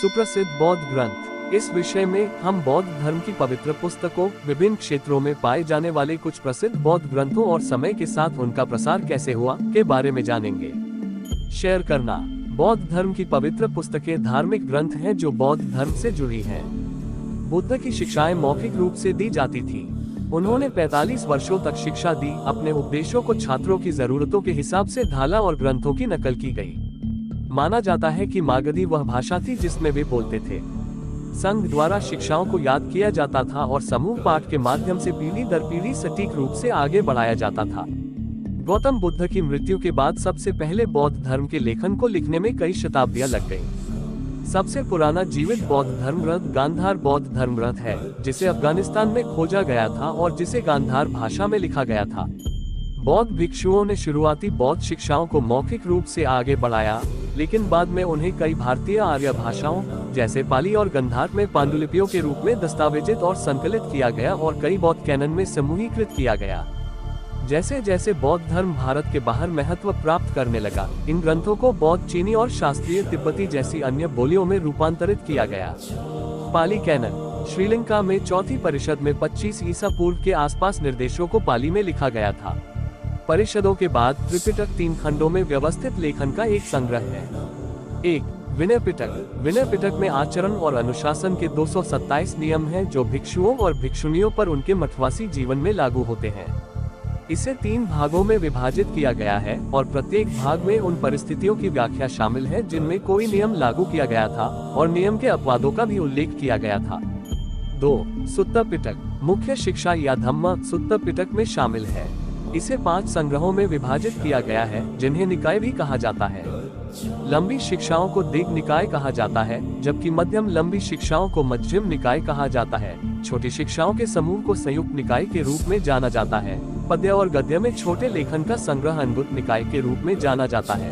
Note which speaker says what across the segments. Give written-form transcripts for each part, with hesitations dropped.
Speaker 1: सुप्रसिद्ध बौद्ध ग्रंथ। इस विषय में हम बौद्ध धर्म की पवित्र पुस्तकों, विभिन्न क्षेत्रों में पाए जाने वाले कुछ प्रसिद्ध बौद्ध ग्रंथों और समय के साथ उनका प्रसार कैसे हुआ के बारे में जानेंगे। शेयर करना। बौद्ध धर्म की पवित्र पुस्तकें धार्मिक ग्रंथ हैं जो बौद्ध धर्म से जुड़ी हैं। बुद्ध की शिक्षाएं मौखिक रूप से दी जाती थी। उन्होंने 45 वर्षों तक शिक्षा दी। अपने उपदेशों को छात्रों की जरूरतों के हिसाब से ढाला और ग्रंथों की नकल की गई। माना जाता है कि मागधी वह भाषा थी जिसमें वे बोलते थे। संघ द्वारा शिक्षाओं को याद किया जाता था और समूह पाठ के माध्यम से पीढ़ी दर पीढ़ी सटीक रूप से आगे बढ़ाया जाता था। गौतम बुद्ध की मृत्यु के बाद सबसे पहले बौद्ध धर्म के लेखन को लिखने में कई शताब्दियां लग गईं। सबसे पुराना जीवित बौद्ध धर्म ग्रंथ गांधार बौद्ध धर्म ग्रंथ है, जिसे अफगानिस्तान में खोजा गया था और जिसे गांधार भाषा में लिखा गया था। बौद्ध भिक्षुओं ने शुरुआती बौद्ध शिक्षाओं को मौखिक रूप से आगे बढ़ाया, लेकिन बाद में उन्हें कई भारतीय आर्य भाषाओं जैसे पाली और गांधार में पांडुलिपियों के रूप में दस्तावेजित और संकलित किया गया और कई बौद्ध कैनन में समूहीकृत किया गया। जैसे जैसे बौद्ध धर्म भारत के बाहर महत्व प्राप्त करने लगा, इन ग्रंथों को बौद्ध, चीनी और शास्त्रीय तिब्बती जैसी अन्य बोलियों में रूपांतरित किया गया। पाली कैनन। श्रीलंका में चौथी परिषद में 25 ईसा पूर्व के आसपास निर्देशों को पाली में लिखा गया था। परिषदों के बाद त्रिपिटक 3 खंडों में व्यवस्थित लेखन का एक संग्रह है। 1. विनय पिटक। विनय पिटक में आचरण और अनुशासन के 227 नियम हैं जो भिक्षुओं और भिक्षुणियों पर उनके मठवासी जीवन में लागू होते हैं। इसे 3 भागों में विभाजित किया गया है और प्रत्येक भाग में उन परिस्थितियों की व्याख्या शामिल है जिनमें कोई नियम लागू किया गया था और नियम के अपवादों का भी उल्लेख किया गया था। 2. सुत्ता पिटक। मुख्य शिक्षा या धम्म सुत्ता पिटक में शामिल है। इसे 5 संग्रहों में विभाजित किया गया है, जिन्हें निकाय भी कहा जाता है। लंबी शिक्षाओं को दिग् निकाय कहा जाता है, जबकि मध्यम लंबी शिक्षाओं को मध्यम निकाय कहा जाता है। छोटी शिक्षाओं के समूह को संयुक्त निकाय के रूप में जाना जाता है। पद्य और गद्य में छोटे लेखन का संग्रह अनगुत निकाय के रूप में जाना जाता है।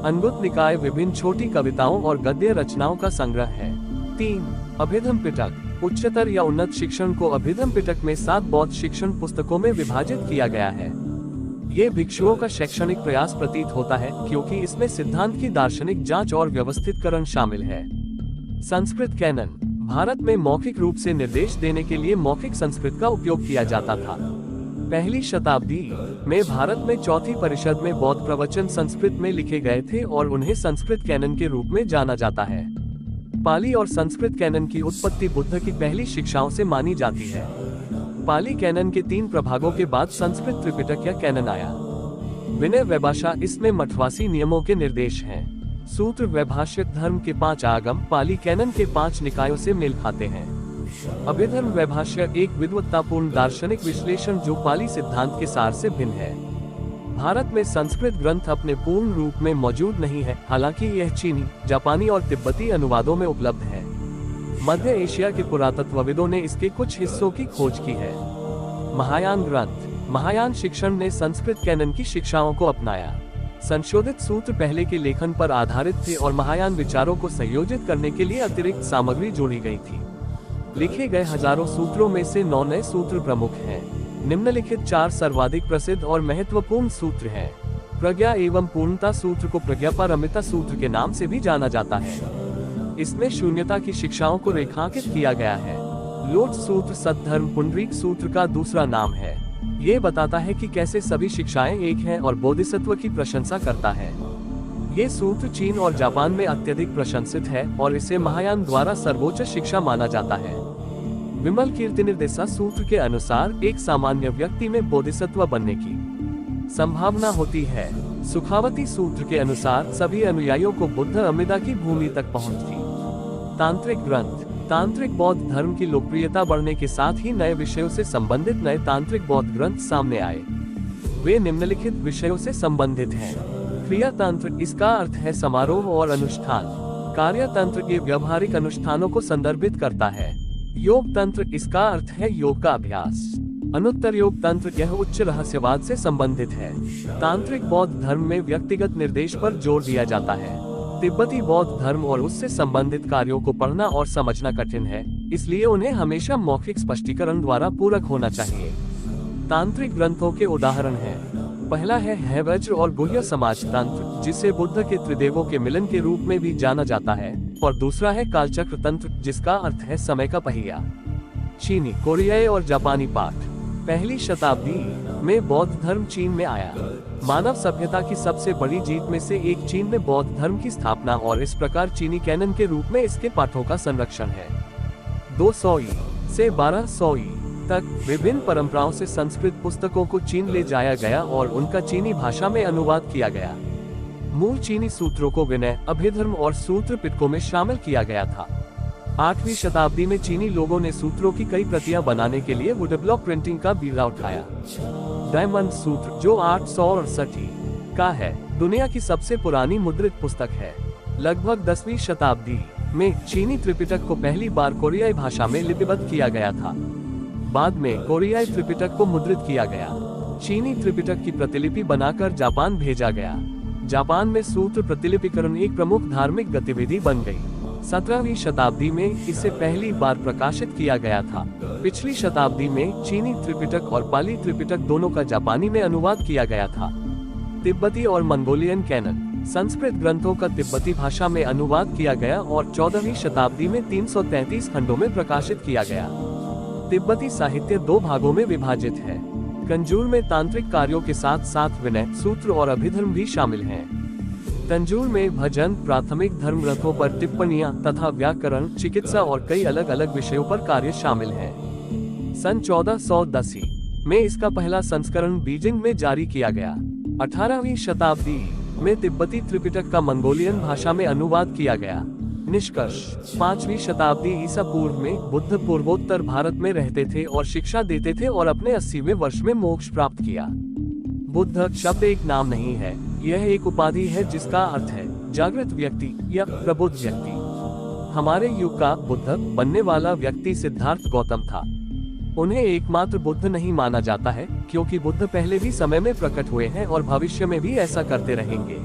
Speaker 1: अनगुत निकाय विभिन्न छोटी कविताओं और गद्य रचनाओं का संग्रह है। 3. अभिधम पिटक। उच्चतर या उन्नत शिक्षण को अभिधम पिटक में 7 बौद्ध शिक्षण पुस्तकों में विभाजित किया गया है। ये भिक्षुओं का शैक्षणिक प्रयास प्रतीत होता है, क्योंकि इसमें सिद्धांत की दार्शनिक जांच और व्यवस्थितकरण शामिल है। संस्कृत कैनन। भारत में मौखिक रूप से निर्देश देने के लिए मौखिक संस्कृत का उपयोग किया जाता था। पहली शताब्दी में भारत में चौथी परिषद में बौद्ध प्रवचन संस्कृत में लिखे गए थे और उन्हें संस्कृत कैनन के रूप में जाना जाता है। पाली और संस्कृत कैनन की उत्पत्ति बुद्ध की पहली शिक्षाओं से मानी जाती है। पाली कैनन के 3 प्रभागों के बाद संस्कृत त्रिपिटक या कैनन आया। विनय वैभाषा। इसमें मठवासी नियमों के निर्देश हैं। सूत्र वैभाष्य धर्म के 5 आगम पाली कैनन के 5 निकायों से मेल खाते हैं। अभिधर्म वैभाष्य एक विद्वत्तापूर्ण दार्शनिक विश्लेषण जो पाली सिद्धांत के सार से भिन्न है। भारत में संस्कृत ग्रंथ अपने पूर्ण रूप में मौजूद नहीं है, हालांकि यह चीनी, जापानी और तिब्बती अनुवादों में उपलब्ध है। मध्य एशिया के पुरातत्वविदों ने इसके कुछ हिस्सों की खोज की है। महायान ग्रंथ। महायान शिक्षण ने संस्कृत कैनन की शिक्षाओं को अपनाया। संशोधित सूत्र पहले के लेखन पर आधारित थे और महायान विचारों को संयोजित करने के लिए अतिरिक्त सामग्री जोड़ी गई थी। लिखे गए हजारों सूत्रों में से 9 नए सूत्र प्रमुख हैं। निम्नलिखित 4 सर्वाधिक प्रसिद्ध और महत्वपूर्ण सूत्र हैं। प्रज्ञा एवं पूर्णता सूत्र को प्रज्ञापारमिता सूत्र के नाम से भी जाना जाता है। इसमें शून्यता की शिक्षाओं को रेखांकित किया गया है। लोट सूत्र सद्धर्म पुंडरीक सूत्र का दूसरा नाम है। ये बताता है कि कैसे सभी शिक्षाएं एक हैं और बोधिसत्व की प्रशंसा करता है। ये सूत्र चीन और जापान में अत्यधिक प्रशंसित है और इसे महायान द्वारा सर्वोच्च शिक्षा माना जाता है। विमल कीर्ति निर्देशा सूत्र के अनुसार एक सामान्य व्यक्ति में बोधिसत्व बनने की संभावना होती है। सुखावती सूत्र के अनुसार सभी अनुयायियों को बुद्ध अमिदा की भूमि तक पहुंच थी। तांत्रिक ग्रंथ। तांत्रिक बौद्ध धर्म की लोकप्रियता बढ़ने के साथ ही नए विषयों से संबंधित नए तांत्रिक बौद्ध ग्रंथ सामने आए। वे निम्नलिखित विषयों से संबंधित हैं। क्रिया तंत्र। इसका अर्थ है समारोह और अनुष्ठान। कार्य तंत्र के व्यवहारिक अनुष्ठानों को संदर्भित करता है। योग तंत्र। इसका अर्थ है योग का अभ्यास। अनुत्तर योग तंत्र। यह उच्च रहस्यवाद से संबंधित है। तांत्रिक बौद्ध धर्म में व्यक्तिगत निर्देश पर जोर दिया जाता है। तिब्बती बौद्ध धर्म और उससे संबंधित कार्यों को पढ़ना और समझना कठिन है, इसलिए उन्हें हमेशा मौखिक स्पष्टीकरण द्वारा पूरक होना चाहिए। तांत्रिक ग्रंथों के उदाहरण हैं। पहला है वज्र और गुह्य समाज तंत्र। जिसे बुद्ध के त्रिदेवों के मिलन के रूप में भी जाना जाता है, और दूसरा है कालचक्र तंत्र, जिसका अर्थ है समय का पहिया। चीनी, कोरियाई और जापानी पाठ। पहली शताब्दी में बौद्ध धर्म चीन में आया। मानव सभ्यता की सबसे बड़ी जीत में से एक चीन में बौद्ध धर्म की स्थापना और इस प्रकार चीनी कैनन के रूप में इसके पाठों का संरक्षण है। 200 ई से 1200 ई तक विभिन्न परंपराओं से संस्कृत पुस्तकों को चीन ले जाया गया और उनका चीनी भाषा में अनुवाद किया गया। मूल चीनी सूत्रों को विनय, अभिधर्म और सूत्र पिटकों में शामिल किया गया था। 8वीं शताब्दी में चीनी लोगों ने सूत्रों की कई प्रतियां बनाने के लिए वुडब्लॉक प्रिंटिंग का बीड़ा उठाया। डायमंड सूत्र, जो 868 का है, दुनिया की सबसे पुरानी मुद्रित पुस्तक है। लगभग 10वीं शताब्दी में चीनी त्रिपिटक को पहली बार कोरियाई भाषा में लिपिबद्ध किया गया था। बाद में कोरियाई त्रिपिटक को मुद्रित किया गया। चीनी त्रिपिटक की प्रतिलिपि बनाकर जापान भेजा गया। जापान में सूत्र प्रतिलिपिकरण एक प्रमुख धार्मिक गतिविधि बन गई। 17वीं शताब्दी में इसे पहली बार प्रकाशित किया गया था। पिछली शताब्दी में चीनी त्रिपिटक और पाली त्रिपिटक दोनों का जापानी में अनुवाद किया गया था। तिब्बती और मंगोलियन कैनन, संस्कृत ग्रंथों का तिब्बती भाषा में अनुवाद किया गया और 14वीं शताब्दी में 333 खंडों में प्रकाशित किया गया। तिब्बती साहित्य 2 भागों में विभाजित है। कंजूर में तांत्रिक कार्यों के साथ साथ विनय, सूत्र और अभिधर्म भी शामिल हैं। तंजूर में भजन, प्राथमिक धर्म ग्रंथों पर टिप्पणियां तथा व्याकरण, चिकित्सा और कई अलग अलग विषयों पर कार्य शामिल हैं। सन 1410 में इसका पहला संस्करण बीजिंग में जारी किया गया। 18वीं शताब्दी में तिब्बती त्रिपिटक का मंगोलियन भाषा में अनुवाद किया गया। निष्कर्ष, 5वीं शताब्दी ईसा पूर्व में बुद्ध पूर्वोत्तर भारत में रहते थे और शिक्षा देते थे और अपने 80वें वर्ष में मोक्ष प्राप्त किया। बुद्ध शब्द एक नाम नहीं है, यह एक उपाधि है जिसका अर्थ है जागृत व्यक्ति या प्रबुद्ध व्यक्ति। हमारे युग का बुद्ध बनने वाला व्यक्ति सिद्धार्थ गौतम था। उन्हें एकमात्र बुद्ध नहीं माना जाता है, क्योंकि बुद्ध पहले भी समय में प्रकट हुए हैं और भविष्य में भी ऐसा करते रहेंगे।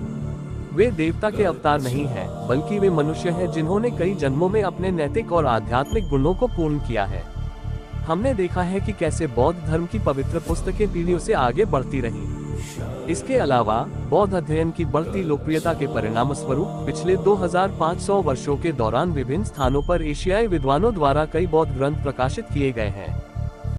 Speaker 1: वे देवता के अवतार नहीं हैं, बल्कि वे मनुष्य हैं जिन्होंने कई जन्मों में अपने नैतिक और आध्यात्मिक गुणों को पूर्ण किया है। हमने देखा है कि कैसे बौद्ध धर्म की पवित्र पुस्तकें पीढ़ियों से आगे बढ़ती रहीं। इसके अलावा बौद्ध अध्ययन की बढ़ती लोकप्रियता के परिणाम स्वरूप पिछले 2500 वर्षों के दौरान विभिन्न स्थानों पर एशियाई विद्वानों द्वारा कई बौद्ध ग्रंथ प्रकाशित किए गए हैं।